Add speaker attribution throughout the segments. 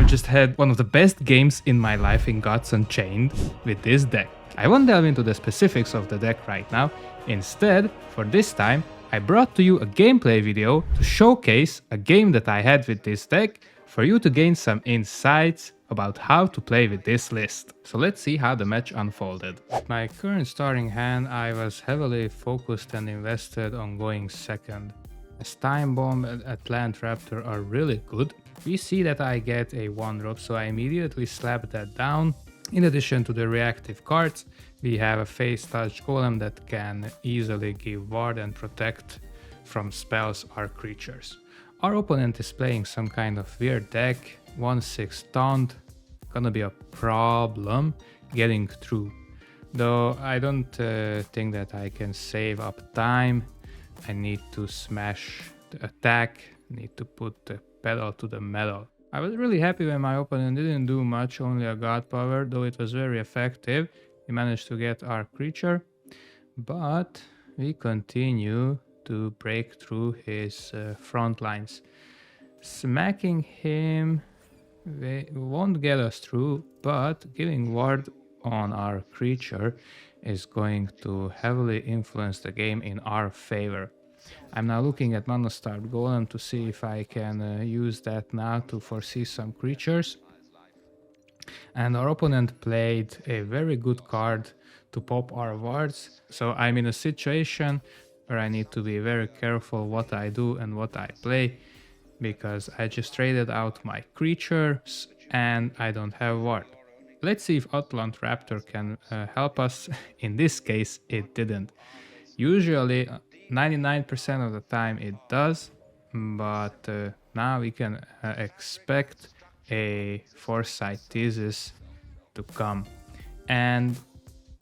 Speaker 1: I've just had one of the best games in my life in Gods Unchained with this deck. I won't delve into the specifics of the deck right now. Instead, for this time, I brought to you a gameplay video to showcase a game that I had with this deck for you to gain some insights about how to play with this list. So let's see how the match unfolded. With my current starting hand, I was heavily focused and invested on going second. As Time Bomb and Atlantean Raptor are really good, we see that I get a 1-drop, so I immediately slap that down. In addition to the reactive cards, we have a Face Touch Golem that can easily give ward and protect from spells or creatures. Our opponent is playing some kind of weird deck, 1/6 taunt, gonna be a problem getting through. Though I don't think that I can save up time. I need to smash the attack, need to put the pedal to the metal. I was really happy when my opponent didn't do much, only a god power, though it was very effective. He managed to get our creature, but we continue to break through his front lines. Smacking him won't get us through, but giving ward on our creature is going to heavily influence the game in our favor. I'm now looking at Monostarved Golem to see if I can use that now to foresee some creatures. And our opponent played a very good card to pop our wards. So I'm in a situation where I need to be very careful what I do and what I play, because I just traded out my creatures and I don't have ward. Let's see if Atlantean Raptor can help us. In this case, it didn't. Usually 99% of the time it does, but now we can expect a Foresight Thesis to come. And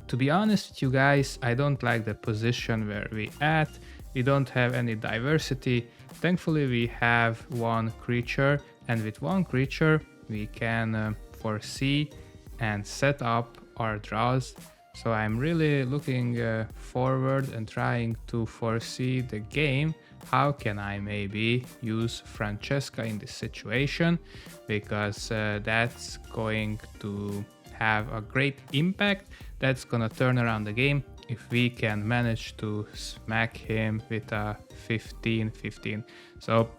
Speaker 1: to be honest with you guys, I don't like the position where we at. We don't have any diversity. Thankfully we have one creature, and with one creature we can foresee and set up our draws. So I'm really looking forward and trying to foresee the game. How can I maybe use Francesca in this situation? Because that's going to have a great impact. That's gonna turn around the game if we can manage to smack him with a 15-15. So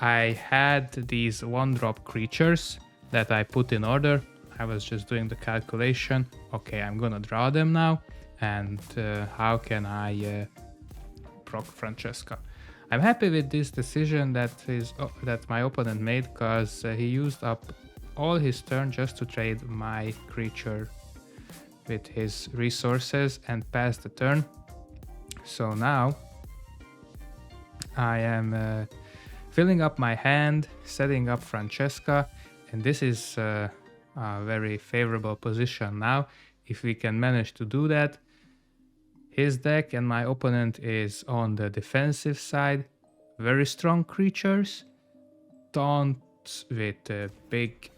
Speaker 1: I had these 1-drop creatures that I put in order. I was just doing the calculation. Okay, I'm gonna draw them now, and how can I proc Francesca? I'm happy with this decision that my opponent made, because he used up all his turn just to trade my creature with his resources and pass the turn. So now I am filling up my hand, setting up Francesca, and this is a very favorable position now. If we can manage to do that, his deck and my opponent is on the defensive side. Very strong creatures, taunts with big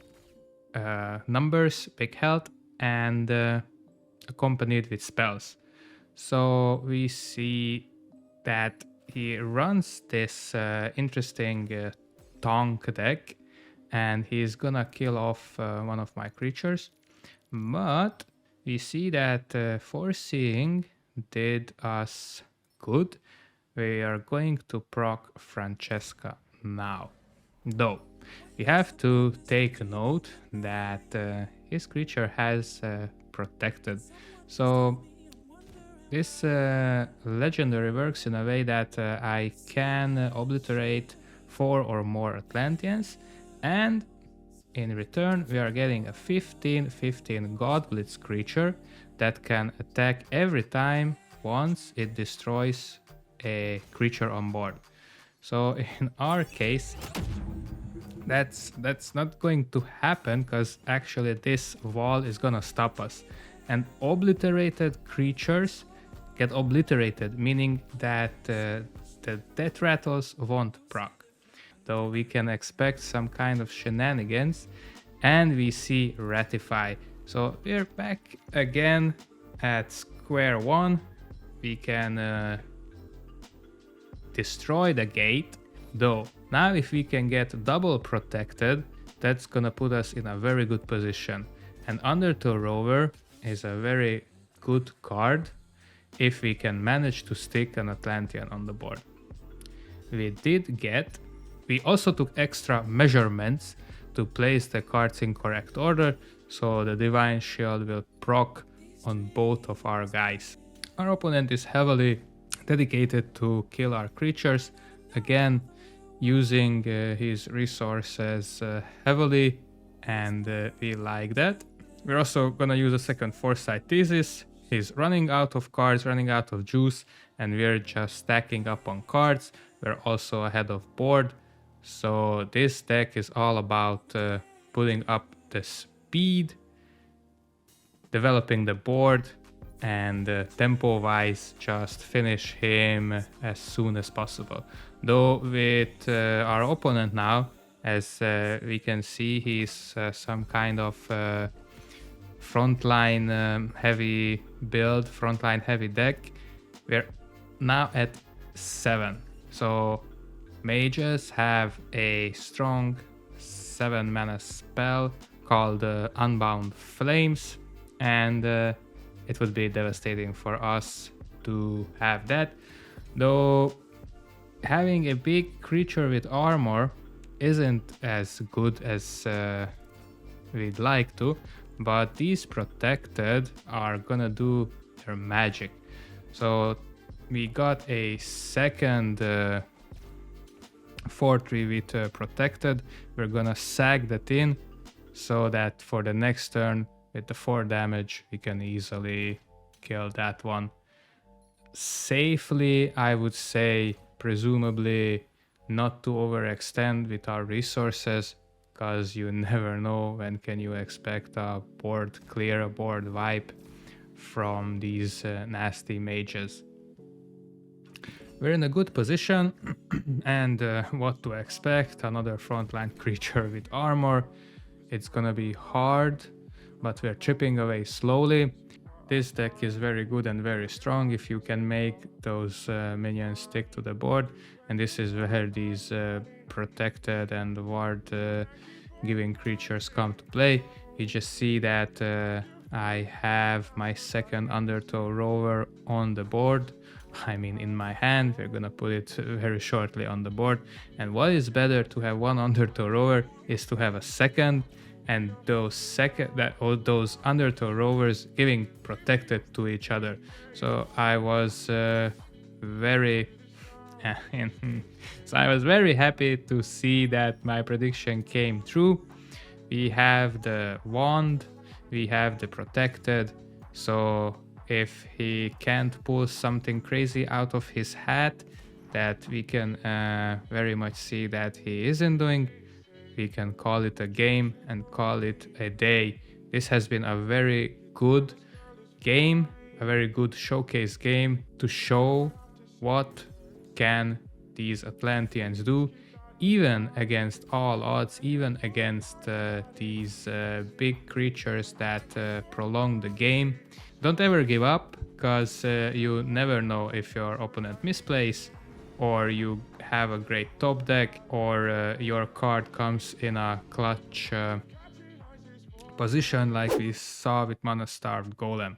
Speaker 1: numbers, big health, and accompanied with spells. So we see that he runs this interesting Tonk deck, and he's gonna kill off one of my creatures. But we see that foreseeing did us good. We are going to proc Francesca now. Though we have to take note that his creature has protected. So this legendary works in a way that I can obliterate 4 or more Atlanteans, and in return we are getting a 15-15 God Blitz creature that can attack every time once it destroys a creature on board. So in our case, that's not going to happen, because actually this wall is gonna stop us, and obliterated creatures get obliterated, meaning that the death rattles won't proc. Though we can expect some kind of shenanigans, and we see Ratify. So we're back again at square one. We can destroy the gate, though now if we can get double protected, that's gonna put us in a very good position. And Undertow Rover is a very good card if we can manage to stick an Atlantean on the board. We also took extra measurements to place the cards in correct order, so the Divine Shield will proc on both of our guys. Our opponent is heavily dedicated to kill our creatures, again using his resources heavily, and we like that. We're also gonna use a second Foresight Thesis. He's running out of cards, running out of juice, and we're just stacking up on cards. We're also ahead of board, so this deck is all about putting up the speed, developing the board, and tempo-wise just finish him as soon as possible. Though with our opponent now, as we can see, he's some kind of frontline heavy build, frontline heavy deck. We're now at 7. So mages have a strong 7 mana spell called Unbound Flames, and it would be devastating for us to have that. Though having a big creature with armor isn't as good as we'd like to, but these protected are gonna do their magic. So we got a second 4/3 with protected. We're gonna sag that in so that for the next turn with the 4 damage we can easily kill that one safely, I would say. Presumably not to overextend with our resources, because you never know when can you expect a board clear, a board wipe from these nasty mages. We're in a good position and what to expect, another frontline creature with armor. It's gonna be hard, but we're chipping away slowly. This deck is very good and very strong if you can make those minions stick to the board, and this is where these protected and ward giving creatures come to play. You just see that I have my second Undertow Rover on the board. I mean in my hand. We're gonna put it very shortly on the board. And what is better to have one Undertow Rover is to have a second, and those Undertow Rovers giving protected to each other. So I was very happy to see that my prediction came true. We have the wand, we have the protected, so if he can't pull something crazy out of his hat that we can very much see that he isn't doing, we can call it a game and call it a day. This has been a very good game, a very good showcase game to show what can these Atlanteans do, even against all odds, even against these big creatures that prolong the game. Don't ever give up, because you never know if your opponent misplays, or you have a great top deck, or your card comes in a clutch position like we saw with Mana Starved Golem.